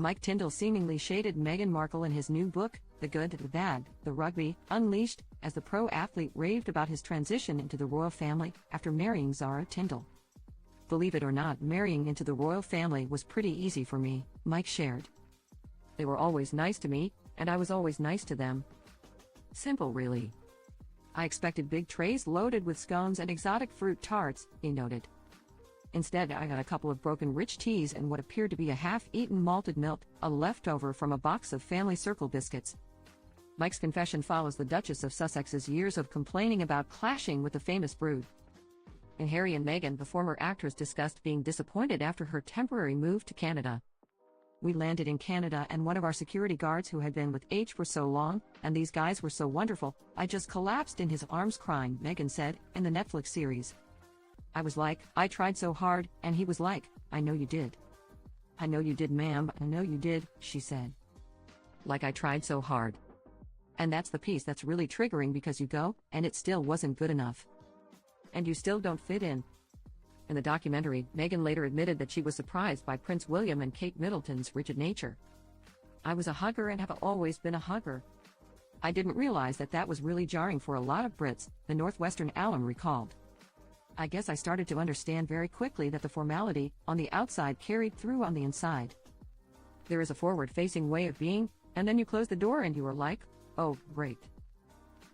Mike Tindall seemingly shaded Meghan Markle in his new book, The Good, the Bad, the Rugby, Unleashed, as the pro athlete raved about his transition into the royal family after marrying Zara Tindall. "Believe it or not, marrying into the royal family was pretty easy for me," Mike shared. "They were always nice to me, and I was always nice to them. Simple, really. I expected big trays loaded with scones and exotic fruit tarts," he noted. "Instead, I got a couple of broken rich teas and what appeared to be a half-eaten malted milk, a leftover from a box of Family Circle biscuits." Mike's confession follows the Duchess of Sussex's years of complaining about clashing with the famous brood. In Harry and Meghan, the former actress discussed being disappointed after her temporary move to Canada. "We landed in Canada and one of our security guards who had been with H for so long, and these guys were so wonderful, I just collapsed in his arms crying," Meghan said, in the Netflix series. "I was like, I tried so hard, and he was like, I know you did. I know you did, ma'am, I know you did," she said. Like, I tried so hard. And that's the piece that's really triggering, because you go, and it still wasn't good enough. And you still don't fit in. In the documentary, Meghan later admitted that she was surprised by Prince William and Kate Middleton's rigid nature. "I was a hugger and have always been a hugger. I didn't realize that was really jarring for a lot of Brits," the Northwestern alum recalled. "I guess I started to understand very quickly that the formality on the outside carried through on the inside. There is a forward-facing way of being, and then you close the door and you are like, oh, great.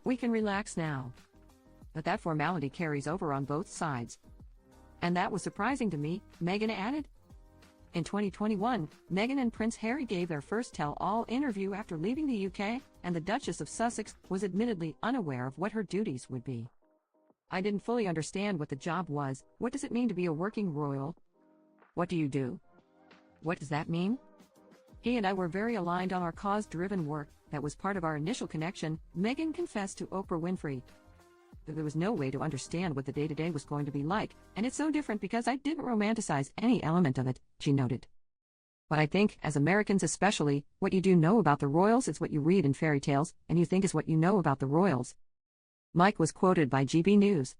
We can relax now. But that formality carries over on both sides. And that was surprising to me," Meghan added. In 2021, Meghan and Prince Harry gave their first tell-all interview after leaving the UK, and the Duchess of Sussex was admittedly unaware of what her duties would be. "I didn't fully understand what the job was. What does it mean to be a working royal? What do you do? What does that mean? He and I were very aligned on our cause-driven work. That was part of our initial connection," Meghan confessed to Oprah Winfrey. "There was no way to understand what the day-to-day was going to be like, and it's so different because I didn't romanticize any element of it," she noted. "But I think, as Americans especially, what you do know about the royals is what you read in fairy tales, and you think is what you know about the royals." Mike was quoted by GB News.